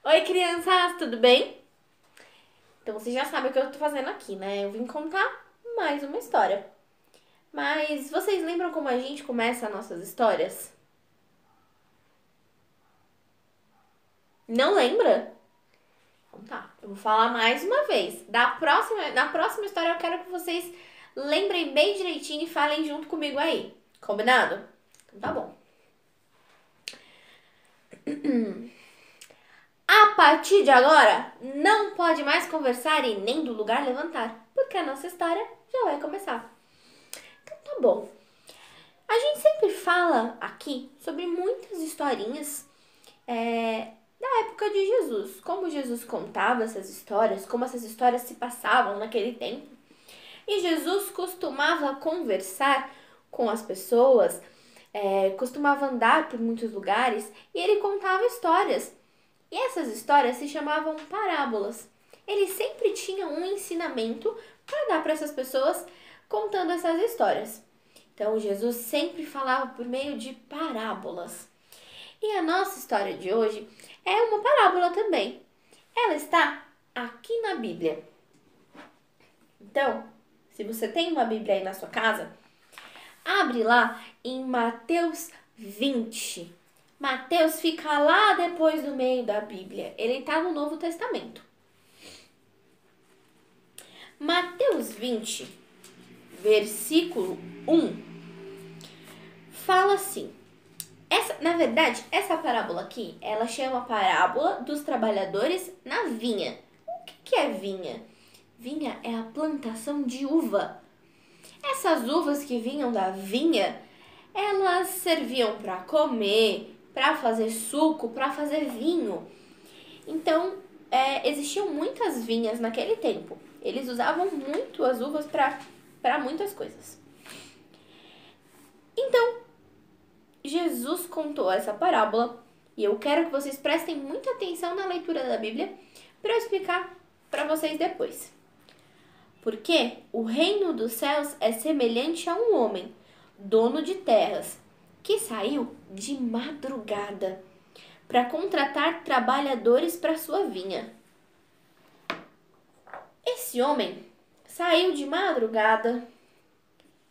Oi, crianças, tudo bem? Então vocês já sabem o que eu tô fazendo aqui, né? Eu vim contar mais uma história. Mas vocês lembram como a gente começa as nossas histórias? Não lembra? Então tá, eu vou falar mais uma vez. Na próxima história eu quero que vocês lembrem bem direitinho e falem junto comigo aí. Combinado? Então tá bom. A partir de agora, não pode mais conversar e nem do lugar levantar, porque a nossa história já vai começar. Então tá bom. A gente sempre fala aqui sobre muitas historinhas da época de Jesus, como Jesus contava essas histórias, como essas histórias se passavam naquele tempo. E Jesus costumava conversar com as pessoas, costumava andar por muitos lugares e ele contava histórias. E essas histórias se chamavam parábolas. Ele sempre tinha um ensinamento para dar para essas pessoas contando essas histórias. Então, Jesus sempre falava por meio de parábolas. E a nossa história de hoje é uma parábola também. Ela está aqui na Bíblia. Então, se você tem uma Bíblia aí na sua casa, abre lá em Mateus 20. Mateus fica lá depois do meio da Bíblia. Ele está no Novo Testamento. Mateus 20, versículo 1, fala assim. Na verdade, essa parábola aqui, ela chama parábola dos trabalhadores na vinha. O que é vinha? Vinha é a plantação de uva. Essas uvas que vinham da vinha, elas serviam para comer, para fazer suco, para fazer vinho. Então, existiam muitas vinhas naquele tempo. Eles usavam muito as uvas para muitas coisas. Então, Jesus contou essa parábola e eu quero que vocês prestem muita atenção na leitura da Bíblia para eu explicar para vocês depois. Porque o reino dos céus é semelhante a um homem, dono de terras, que saiu de madrugada para contratar trabalhadores para sua vinha. Esse homem saiu de madrugada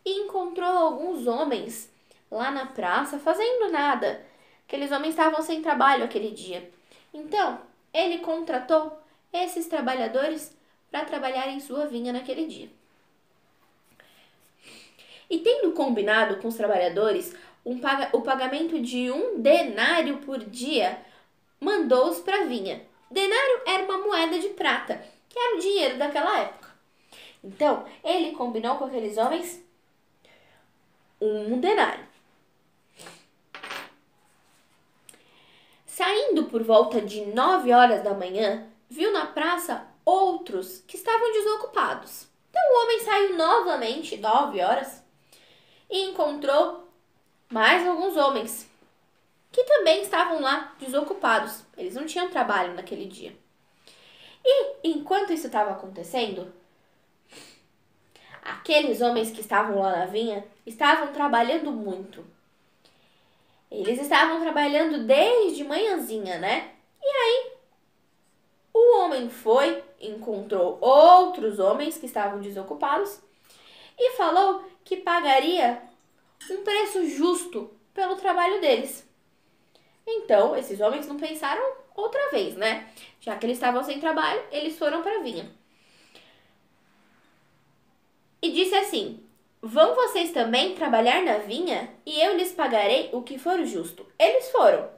e encontrou alguns homens lá na praça fazendo nada. Aqueles homens estavam sem trabalho aquele dia. Então, ele contratou esses trabalhadores para trabalhar em sua vinha naquele dia. E tendo combinado com os trabalhadores o pagamento de 1 denário por dia, mandou-os para a vinha. Denário era uma moeda de prata, que era o dinheiro daquela época. Então, ele combinou com aqueles homens 1 denário. Saindo por volta de 9 horas da manhã, viu na praça outros que estavam desocupados. Então o homem saiu novamente, 9 horas, e encontrou mais alguns homens que também estavam lá desocupados. Eles não tinham trabalho naquele dia. E enquanto isso estava acontecendo, aqueles homens que estavam lá na vinha estavam trabalhando muito. Eles estavam trabalhando desde manhãzinha, né? E aí, o homem foi, encontrou outros homens que estavam desocupados e falou que pagaria um preço justo pelo trabalho deles. Então, esses homens não pensaram outra vez, né? Já que eles estavam sem trabalho, eles foram para a vinha. E disse assim: vão vocês também trabalhar na vinha e eu lhes pagarei o que for justo. Eles foram.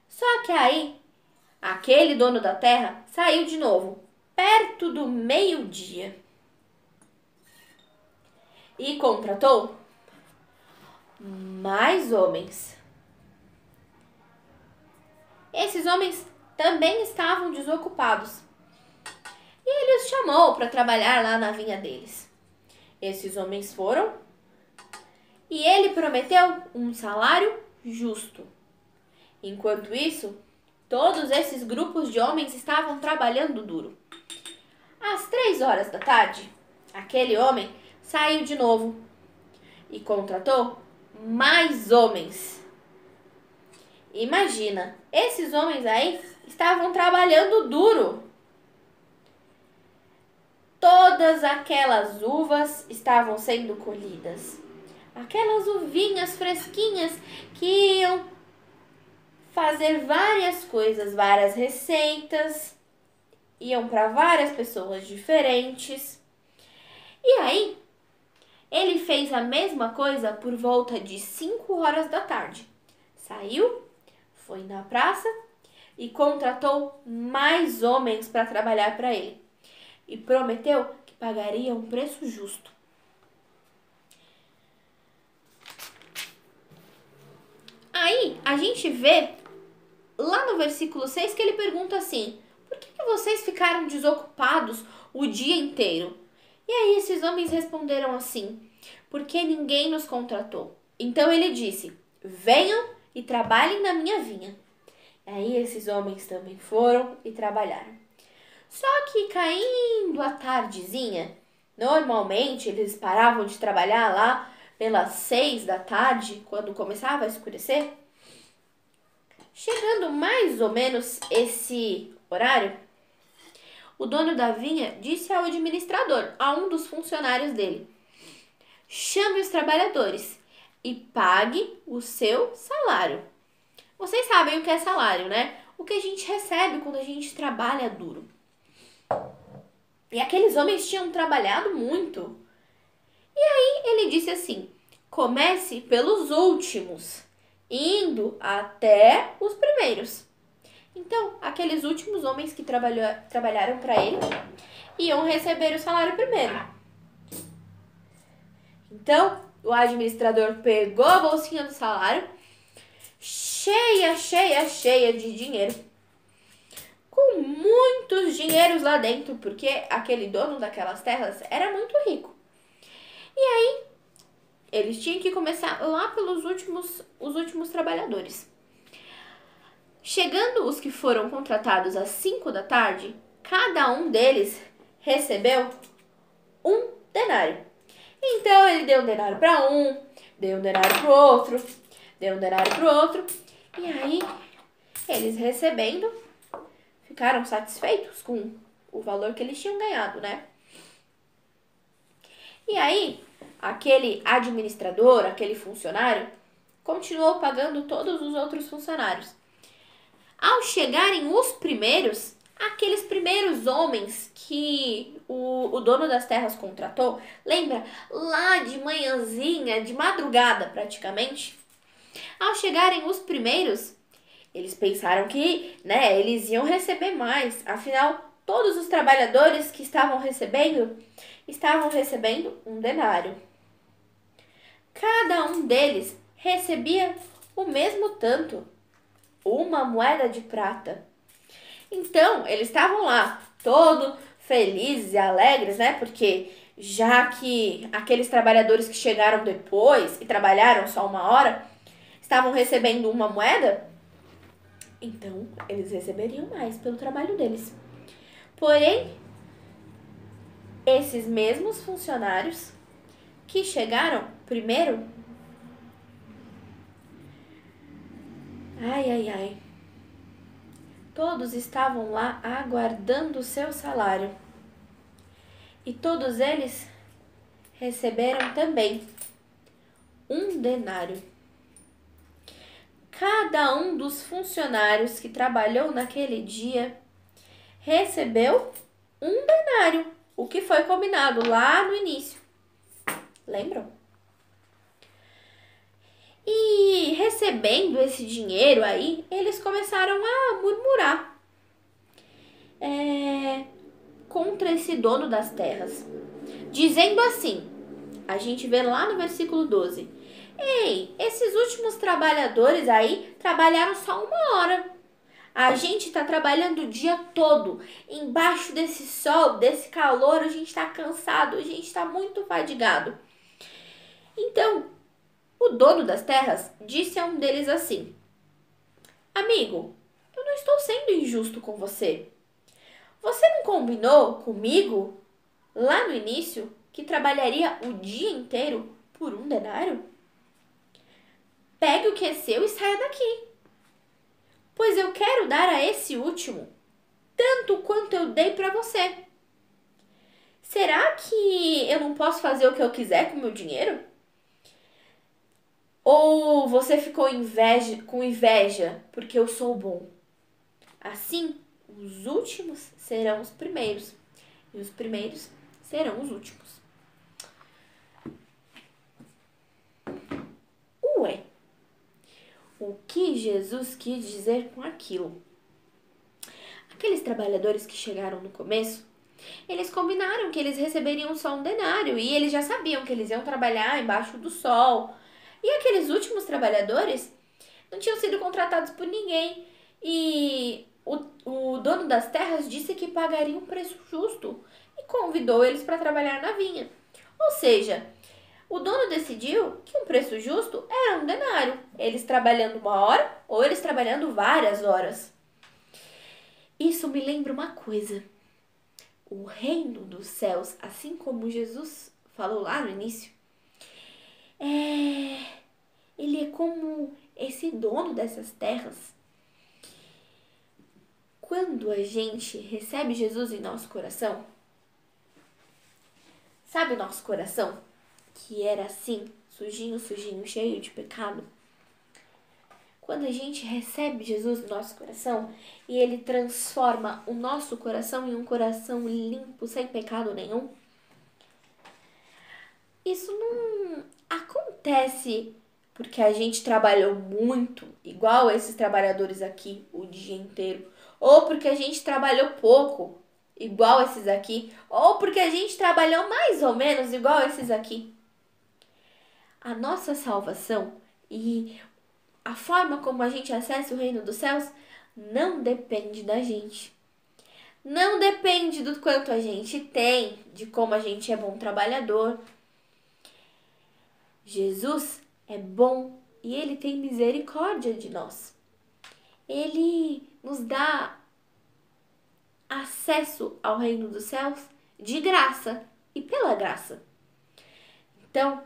Só que aí, aquele dono da terra saiu de novo, perto do meio-dia, e contratou mais homens. Esses homens também estavam desocupados e ele os chamou para trabalhar lá na vinha deles. Esses homens foram e ele prometeu um salário justo. Enquanto isso, todos esses grupos de homens estavam trabalhando duro. Às 3 horas da tarde, aquele homem saiu de novo e contratou mais homens. Imagina, esses homens aí estavam trabalhando duro. Todas aquelas uvas estavam sendo colhidas. Aquelas uvinhas fresquinhas que iam fazer várias coisas, várias receitas, iam para várias pessoas diferentes. E aí, ele fez a mesma coisa por volta de 5 horas da tarde. Saiu, foi na praça e contratou mais homens para trabalhar para ele. E prometeu que pagaria um preço justo. Aí, a gente vê lá no versículo 6 que ele pergunta assim: por que vocês ficaram desocupados o dia inteiro? E aí esses homens responderam assim: porque ninguém nos contratou. Então ele disse: venham e trabalhem na minha vinha. E aí esses homens também foram e trabalharam. Só que caindo a tardezinha, normalmente eles paravam de trabalhar lá pelas 6 da tarde, quando começava a escurecer. Chegando mais ou menos esse horário, o dono da vinha disse ao administrador, a um dos funcionários dele: chame os trabalhadores e pague o seu salário. Vocês sabem o que é salário, né? O que a gente recebe quando a gente trabalha duro. E aqueles homens tinham trabalhado muito. E aí ele disse assim: comece pelos últimos, indo até os primeiros. Então, aqueles últimos homens que trabalharam para ele iam receber o salário primeiro. Então, o administrador pegou a bolsinha do salário, cheia de dinheiro, com muitos dinheiros lá dentro, porque aquele dono daquelas terras era muito rico. E aí, eles tinham que começar lá pelos últimos trabalhadores. Chegando os que foram contratados às 5 da tarde, cada um deles recebeu um denário. Então ele deu um denário para um, deu um denário para o outro, deu um denário para o outro. E aí, eles recebendo, ficaram satisfeitos com o valor que eles tinham ganhado, né? E aí, aquele administrador, aquele funcionário, continuou pagando todos os outros funcionários. Ao chegarem os primeiros, aqueles primeiros homens que o dono das terras contratou, lembra? Lá de manhãzinha, de madrugada praticamente. Ao chegarem os primeiros, eles pensaram que, eles iam receber mais. Afinal, todos os trabalhadores que estavam recebendo um denário. Cada um deles recebia o mesmo tanto, uma moeda de prata. Então, eles estavam lá, todo felizes e alegres, né? Porque já que aqueles trabalhadores que chegaram depois e trabalharam só 1 hora, estavam recebendo uma moeda, então eles receberiam mais pelo trabalho deles. Porém, esses mesmos funcionários que chegaram primeiro, todos estavam lá aguardando o seu salário. E todos eles receberam também um denário. Cada um dos funcionários que trabalhou naquele dia recebeu um denário, o que foi combinado lá no início. Lembram? E recebendo esse dinheiro aí, eles começaram a murmurar contra esse dono das terras, dizendo assim, a gente vê lá no versículo 12: ei, esses últimos trabalhadores aí trabalharam só 1 hora. A gente tá trabalhando o dia todo, embaixo desse sol, desse calor, a gente tá cansado, a gente tá muito fadigado. Então, o dono das terras disse a um deles assim: amigo, eu não estou sendo injusto com você. Você não combinou comigo, lá no início, que trabalharia o dia inteiro por um denário? Pegue o que é seu e saia daqui. pois eu quero dar a esse último tanto quanto eu dei para você. Será que eu não posso fazer o que eu quiser com o meu dinheiro? Ou você ficou com inveja porque eu sou bom? Assim, os últimos serão os primeiros, e os primeiros serão os últimos. Ué, o que Jesus quis dizer com aquilo? Aqueles trabalhadores que chegaram no começo, eles combinaram que eles receberiam só um denário e eles já sabiam que eles iam trabalhar embaixo do sol. E aqueles últimos trabalhadores não tinham sido contratados por ninguém e o dono das terras disse que pagaria um preço justo e convidou eles para trabalhar na vinha. Ou seja, o dono decidiu que um preço justo era um denário, eles trabalhando 1 hora ou eles trabalhando várias horas. Isso me lembra uma coisa. O reino dos céus, assim como Jesus falou lá no início, ele é como esse dono dessas terras. Quando a gente recebe Jesus em nosso coração, sabe o nosso coração? Que era assim, sujinho, cheio de pecado. Quando a gente recebe Jesus no nosso coração e ele transforma o nosso coração em um coração limpo, sem pecado nenhum, isso não acontece porque a gente trabalhou muito, igual esses trabalhadores aqui, o dia inteiro, ou porque a gente trabalhou pouco, igual esses aqui, ou porque a gente trabalhou mais ou menos, igual esses aqui. A nossa salvação e a forma como a gente acessa o reino dos céus não depende da gente. Não depende do quanto a gente tem, de como a gente é bom trabalhador. Jesus é bom e ele tem misericórdia de nós. Ele nos dá acesso ao reino dos céus de graça e pela graça. Então,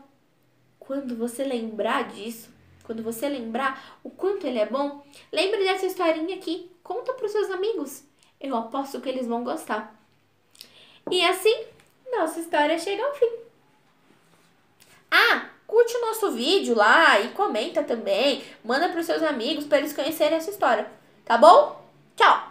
quando você lembrar disso, quando você lembrar o quanto ele é bom, lembre dessa historinha aqui. Conta para os seus amigos. Eu aposto que eles vão gostar. E assim, nossa história chega ao fim. Curte o nosso vídeo lá e comenta também. Manda para os seus amigos para eles conhecerem essa história. Tá bom? Tchau!